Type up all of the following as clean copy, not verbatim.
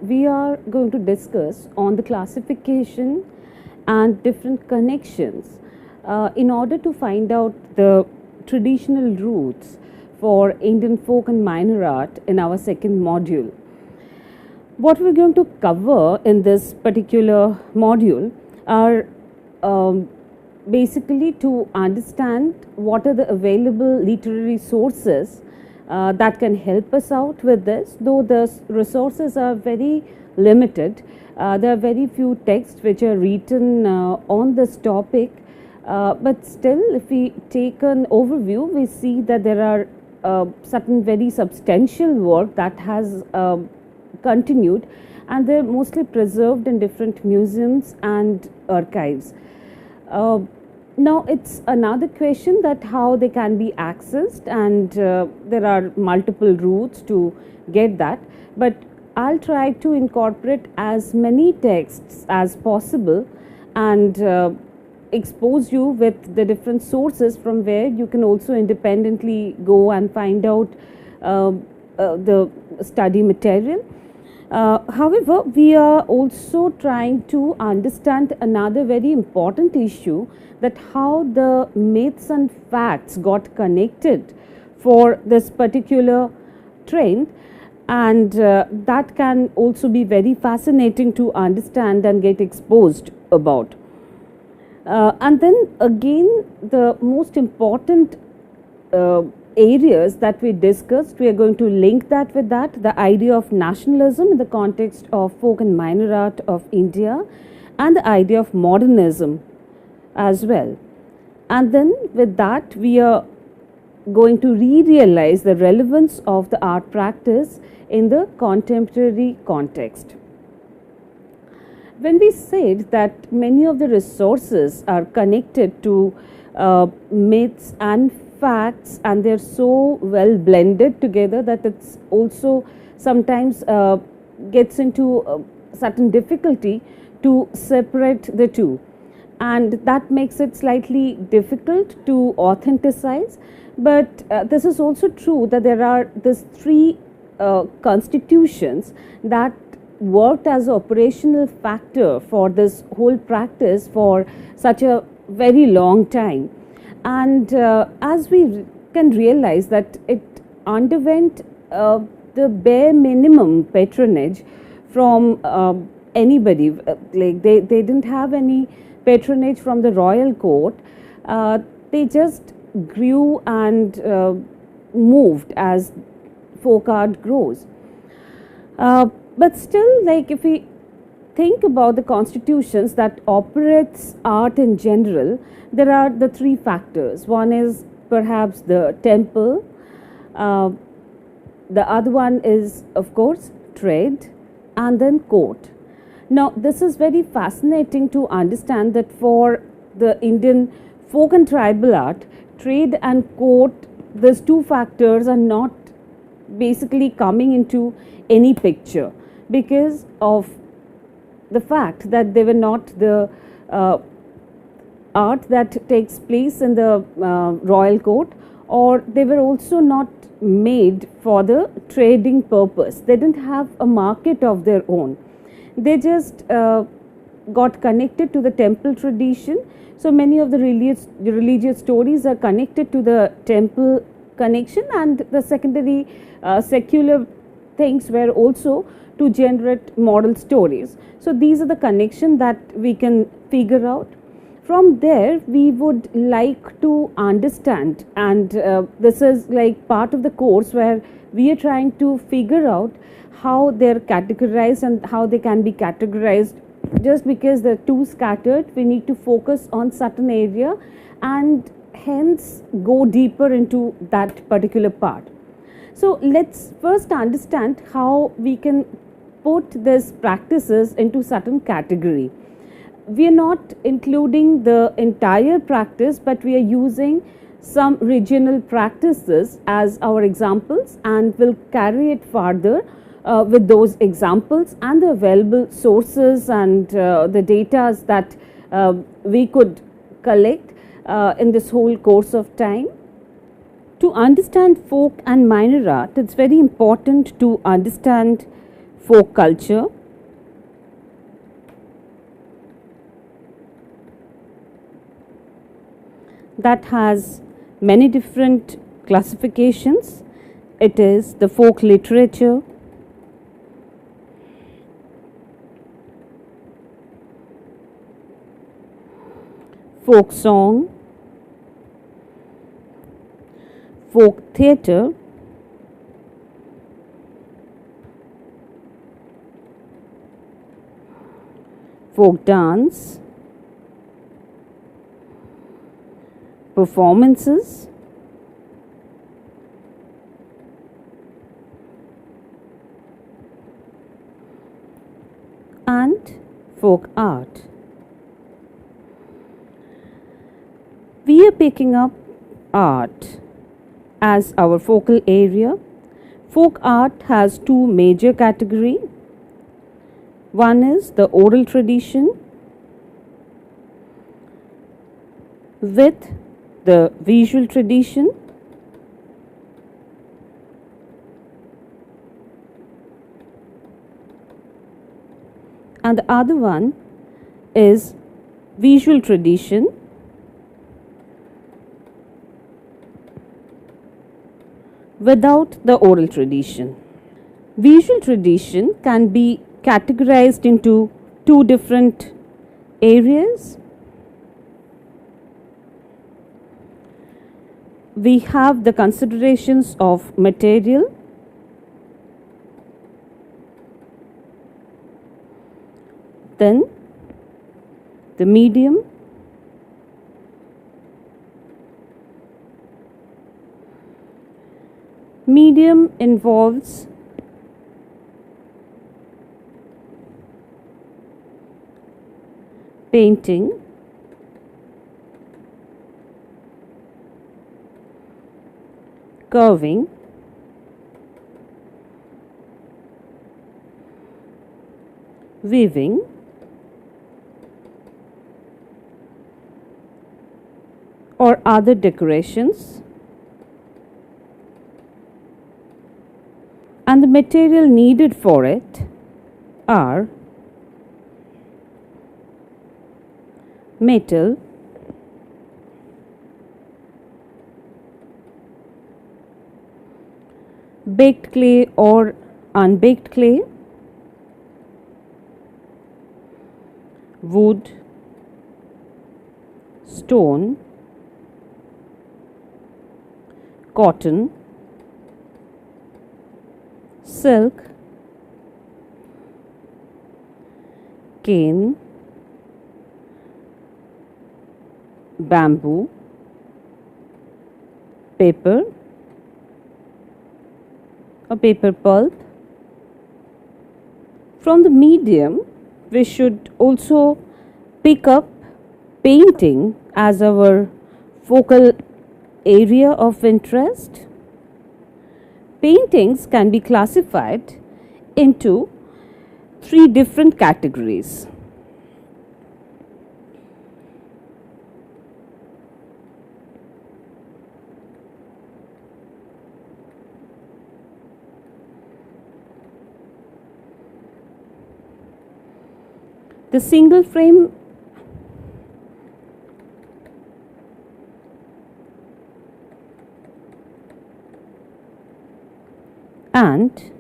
we are going to discuss on the classification and different connections in order to find out the traditional roots for Indian folk and minor art in our second module. What we're going to cover in this particular module are basically to understand what are the available literary sources that can help us out with this, though the resources are very limited. There are very few texts which are written on this topic, but still if we take an overview, we see that there are certain very substantial work that has continued, and they're mostly preserved in different museums and archives. Now it's another question that how they can be accessed, and there are multiple routes to get that, but I'll try to incorporate as many texts as possible and expose you with the different sources from where you can also independently go and find out the study material. However, we are also trying to understand another very important issue, that how the myths and facts got connected for this particular trend, and that can also be very fascinating to understand and get exposed about. And then again, the most important areas that we discussed, we are going to link that with that, the idea of nationalism in the context of folk and minor art of India, and the idea of modernism as well. And then with that, we are going to re-realize the relevance of the art practice in the contemporary context. When we said that many of the resources are connected to myths and facts, and they're so well blended together that it's also sometimes gets into certain difficulty to separate the two, and that makes it slightly difficult to authenticize. But this is also true that there are these three constitutions that worked as an operational factor for this whole practice for such a very long time. And as we can realize that it underwent the bare minimum patronage from anybody, like they didn't have any patronage from the royal court. They just grew and moved as folk art grows. But still, like if we think about the constitutions that operates art in general, there are the three factors. One is perhaps the temple, the other one is of course trade, and then court. Now this is very fascinating to understand that for the Indian folk and tribal art, trade and court, these two factors are not basically coming into any picture because of the fact that they were not the art that takes place in the royal court, or they were also not made for the trading purpose. They didn't have a market of their own. They just got connected to the temple tradition. So many of the religious stories are connected to the temple connection, and the secondary secular things were also to generate moral stories. So these are the connection that we can figure out. From there, we would like to understand, and this is like part of the course where we are trying to figure out how they're categorized and how they can be categorized. Just because they're too scattered, we need to focus on certain area and hence go deeper into that particular part. So let's first understand how we can put these practices into certain category. We are not including the entire practice, but we are using some regional practices as our examples, and will carry it further with those examples and the available sources and the data that we could collect in this whole course of time. To understand folk and minor art, it's very important to understand folk culture, that has many different classifications. It is the folk literature, folk song, folk theatre, folk dance, performances, and folk art. We are picking up art as our focal area. Folk art has two major categories. One is the oral tradition with the visual tradition, and the other one is visual tradition without the oral tradition. Visual tradition can be categorized into two different areas. We have the considerations of material, then the medium, medium involves painting, curving, weaving, or other decorations, and the material needed for it are metal, baked clay or unbaked clay, wood, stone, cotton, silk, cane, bamboo, paper or paper pulp. From the medium, we should also pick up painting as our focal area of interest. Paintings can be classified into three different categories. The single frame and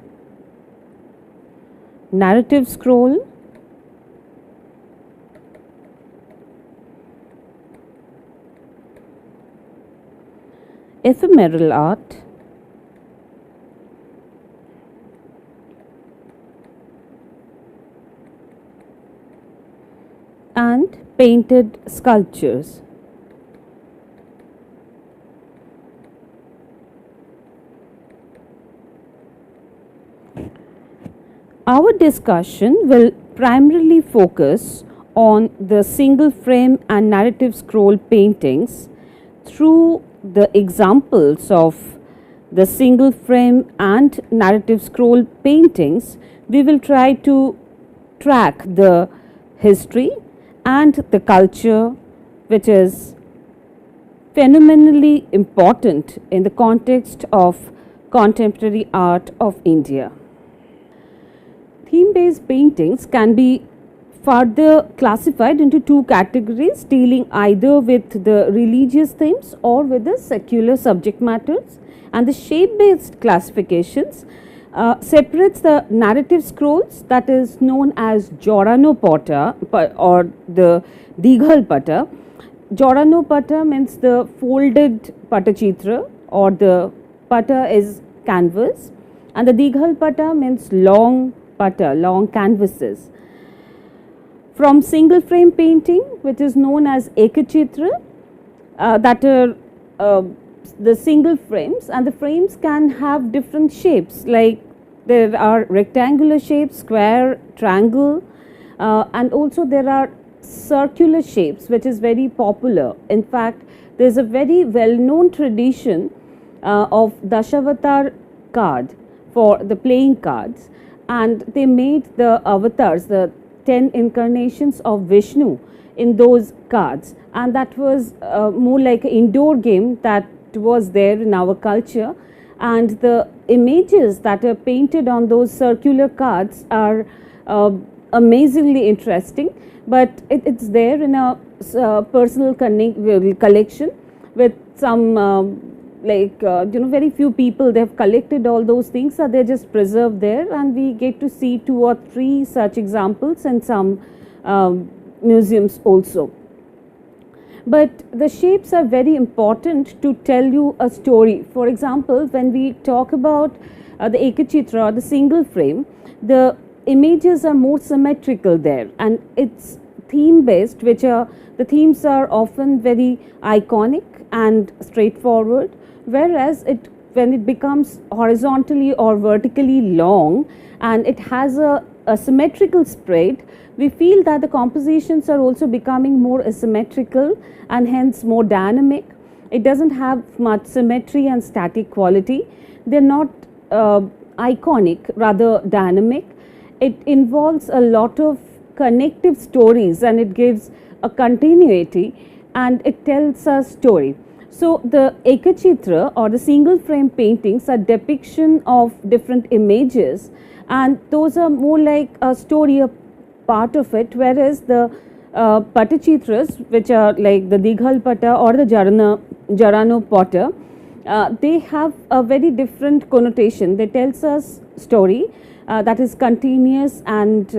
narrative scroll, ephemeral art, and painted sculptures. Our discussion will primarily focus on the single frame and narrative scroll paintings. Through the examples of the single frame and narrative scroll paintings, we will try to track the history and the culture, which is phenomenally important in the context of contemporary art of India. Theme-based paintings can be further classified into two categories dealing either with the religious themes or with the secular subject matters. And the shape based classifications separates the narrative scrolls, that is known as Joranopata or the Dighalpata. Joranopata means the folded Patachitra, or the pata is canvas, and the Dighalpata means long pata, long canvases. From single frame painting, which is known as Ekachitra, that are the single frames, and the frames can have different shapes, like there are rectangular shapes, square, triangle, and also there are circular shapes, which is very popular. In fact, there is a very well known tradition of Dashavatar card for the playing cards, and they made the avatars, the 10 incarnations of Vishnu in those cards, and that was more like an indoor game that was there in our culture. And the images that are painted on those circular cards are amazingly interesting, but it's there in a personal collection with some very few people. They have collected all those things, so they're just preserved there, and we get to see 2 or 3 such examples in some museums also. But the shapes are very important to tell you a story. For example, when we talk about the Ekachitra or the single frame, the images are more symmetrical there, and it's theme based, which are the themes are often very iconic and straightforward, whereas when it becomes horizontally or vertically long and it has a symmetrical spread, we feel that the compositions are also becoming more asymmetrical and hence more dynamic. It doesn't have much symmetry and static quality. They're not iconic, rather dynamic. It involves a lot of connective stories, and it gives a continuity, and it tells a story. So the Ekachitra or the single frame paintings are depiction of different images, and those are more like a story, a part of it, whereas the Patachitras, which are like the Dighalpata or the Jaranopata, they have a very different connotation. They tells us story that is continuous and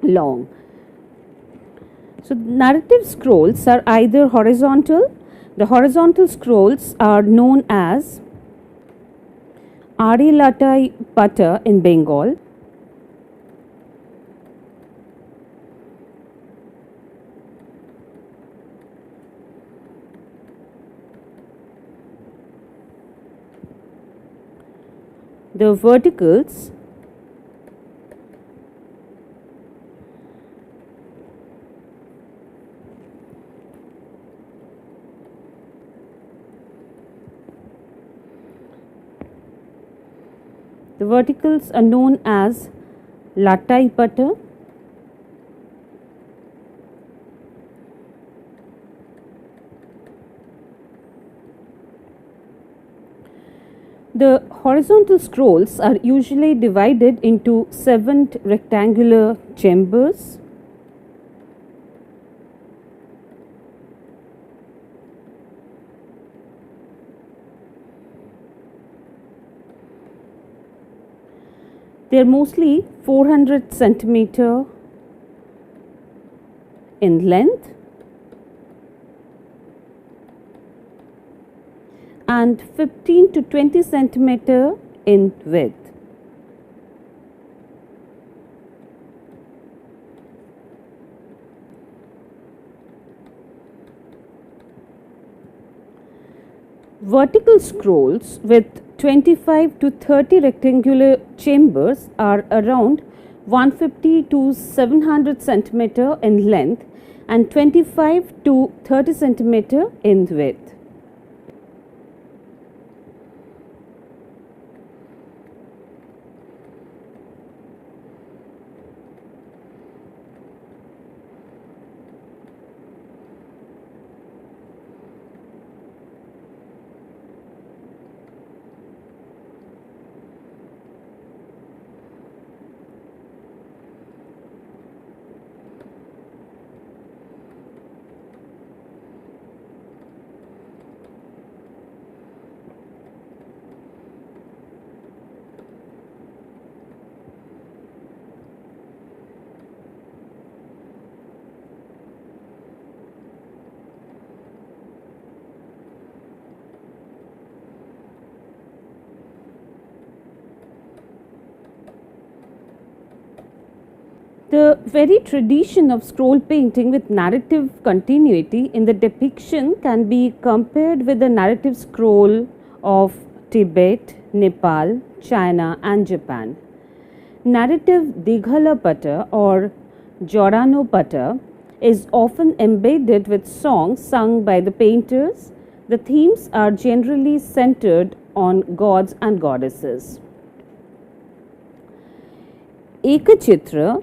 long. So narrative scrolls are either horizontal. The horizontal scrolls are known as Arilatai Pata in Bengal. The verticals are known as Latai Pata. The horizontal scrolls are usually divided into 7 rectangular chambers. They are mostly 400 centimeter in length and 15 to 20 centimeter in width. Vertical scrolls with 25 to 30 rectangular chambers are around 150 to 700 centimeter in length and 25 to 30 centimeter in width. The very tradition of scroll painting with narrative continuity in the depiction can be compared with the narrative scroll of Tibet, Nepal, China, and Japan. Narrative Dighalapata or Joranopata is often embedded with songs sung by the painters. The themes are generally centered on gods and goddesses. Ekachitra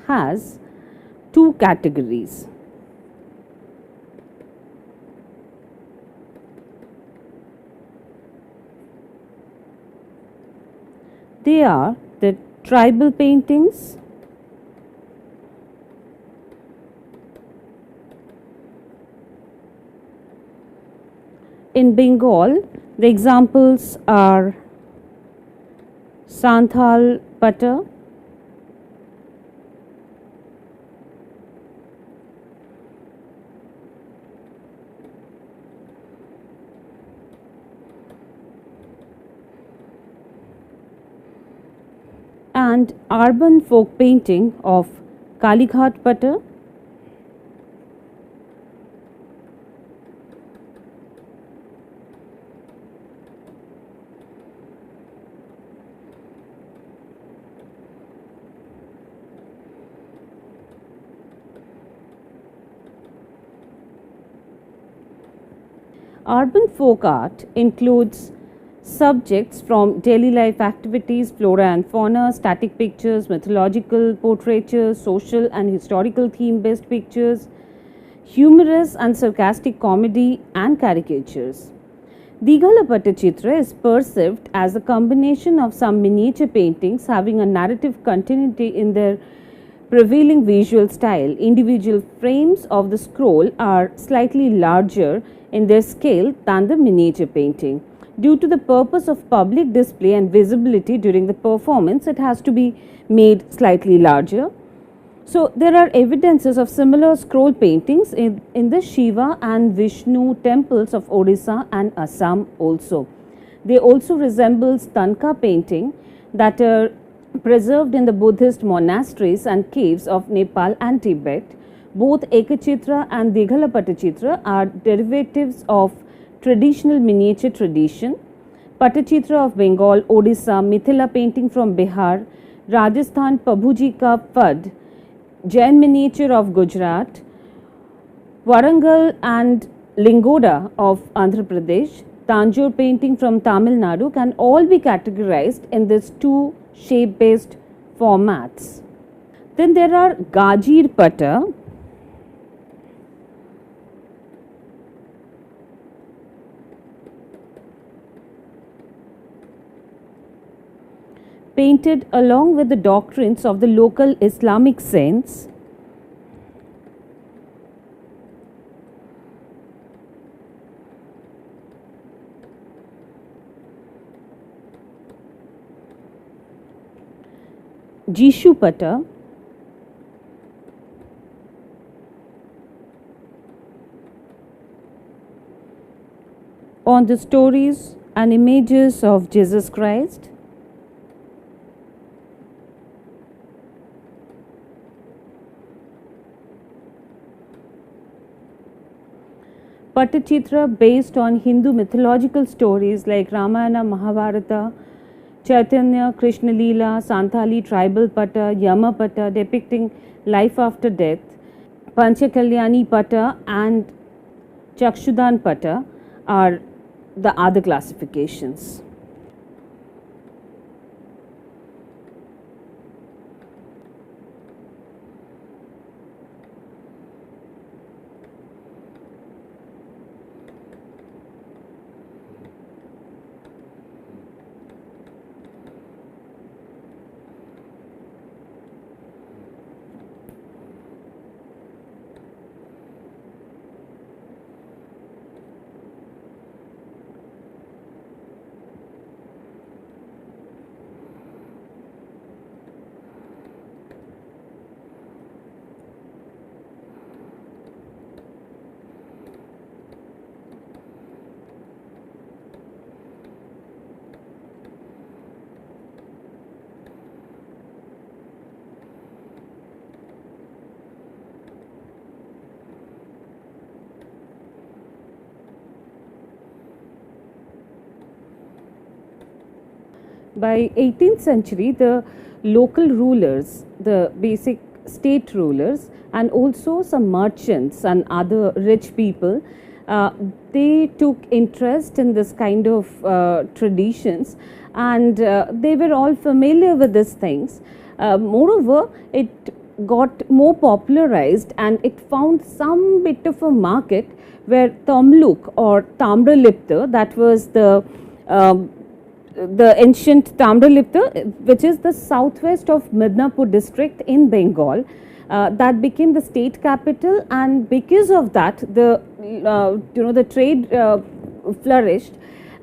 has two categories. They are the tribal paintings, in Bengal. The examples are Santhal Pata, and urban folk painting of Kalighat Pata. Urban folk art includes subjects from daily life activities, flora and fauna, static pictures, mythological portraitures, social and historical theme based pictures, humorous and sarcastic comedy, and caricatures. Dighalapata Chitra is perceived as a combination of some miniature paintings having a narrative continuity in their prevailing visual style. Individual frames of the scroll are slightly larger in their scale than the miniature painting. Due to the purpose of public display and visibility during the performance, it has to be made slightly larger. So, there are evidences of similar scroll paintings in the Shiva and Vishnu temples of Odisha and Assam also. They also resemble Stanka painting that are preserved in the Buddhist monasteries and caves of Nepal and Tibet. Both Ekachitra and Dighalapata Chitra are derivatives of traditional miniature tradition. Patachitra of Bengal, Odisha, Mithila painting from Bihar, Rajasthan Pabhuji ka Pad, Jain miniature of Gujarat, Warangal and Lingoda of Andhra Pradesh, Tanjore painting from Tamil Nadu can all be categorized in these two shape based formats. Then there are Gajir Pata, painted along with the doctrines of the local Islamic saints. Jishu Pata, on the stories and images of Jesus Christ. Patachitra based on Hindu mythological stories like Ramayana, Mahabharata, Chaitanya, Krishna Leela, Santali tribal Pata, Yama Pata depicting life after death, Panchakalyani Pata and Chakshudan Pata are the other classifications. By 18th century, the local rulers, the basic state rulers, and also some merchants and other rich people, uh, they took interest in this kind of traditions, and they were all familiar with these things. Moreover, it got more popularized and it found some bit of a market where Tamluk or Tamralipta, that was the ancient Tamralipta, which is the southwest of Midnapur district in Bengal, that became the state capital, and because of that, the trade flourished,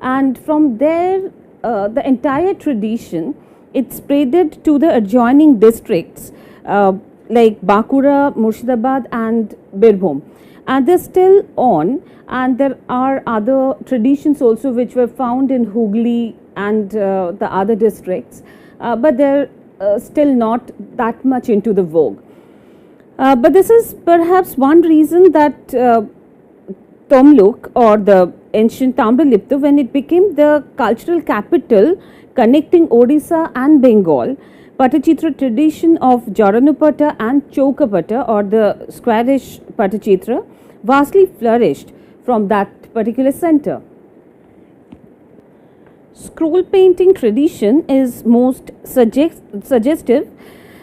and from there, the entire tradition it spreaded to the adjoining districts like Bakura, Murshidabad, and Birbhum, and they're still on. And there are other traditions also which were found in Hooghly and the other districts, but they're still not that much into the vogue. But this is perhaps one reason that Tamluk or the ancient Tamralipta, when it became the cultural capital connecting Odisha and Bengal, Patachitra tradition of Jaranupata and Choukapata or the squarish Patachitra vastly flourished from that particular center. Scroll painting tradition is most suggestive,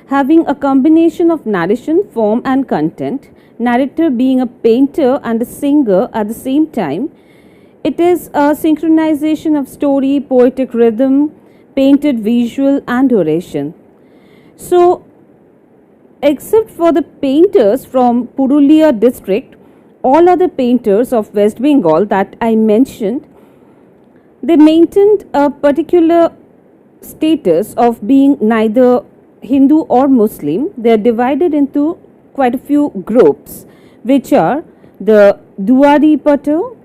having a combination of narration, form, and content, narrator being a painter and a singer at the same time. It is a synchronization of story, poetic rhythm, painted visual, and oration. So, except for the painters from Purulia district, all other painters of West Bengal that I mentioned, they maintained a particular status of being neither Hindu or Muslim. They are divided into quite a few groups, which are the Duari Pato,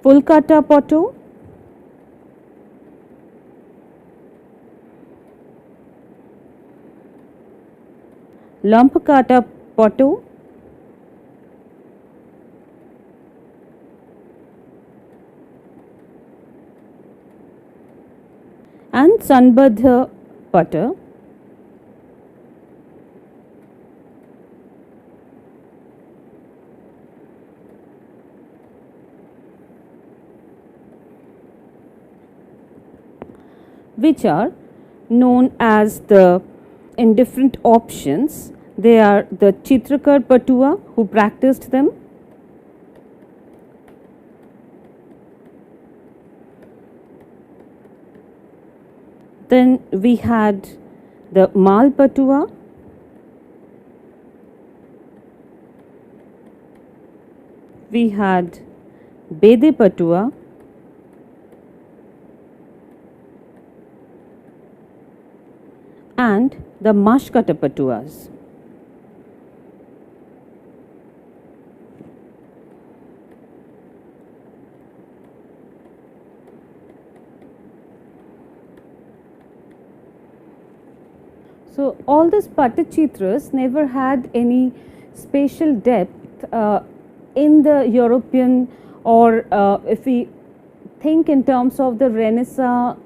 Fulkata Pato, Lampakata Pato, and Sanbadha Pata. Which are known as the in different options. They are the Chitrakar Patua who practiced them, then we had the Mal Patua, we had Bede Patua, and the Mashkata Patuas. So, all these Patachitras never had any spatial depth in the European, or if we think in terms of the Renaissance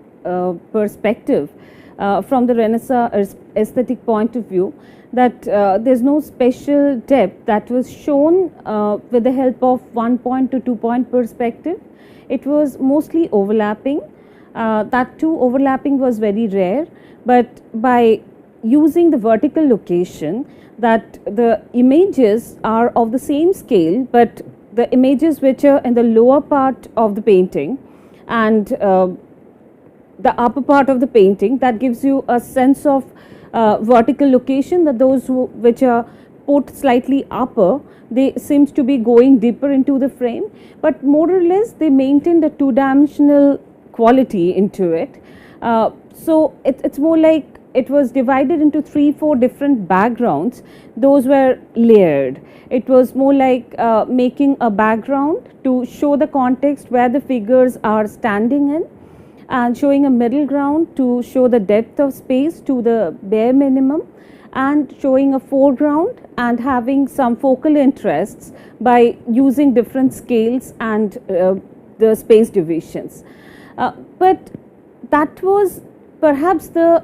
perspective, from the Renaissance aesthetic point of view, that there is no special depth that was shown with the help of 1 point to 2 point perspective. It was mostly overlapping. That too, overlapping was very rare, but by using the vertical location, that the images are of the same scale, but the images which are in the lower part of the painting and the upper part of the painting, that gives you a sense of vertical location, that those which are put slightly upper, they seems to be going deeper into the frame, but more or less they maintained a two-dimensional quality into it. So it's more like it was divided into 3-4 different backgrounds. Those were layered. It was more like making a background to show the context where the figures are standing in, and showing a middle ground to show the depth of space to the bare minimum, and showing a foreground and having some focal interests by using different scales and the space divisions. But that was perhaps the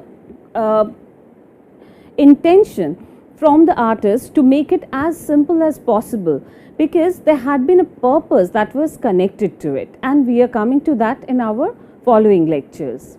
intention from the artist to make it as simple as possible, because there had been a purpose that was connected to it, and we are coming to that in our following lectures.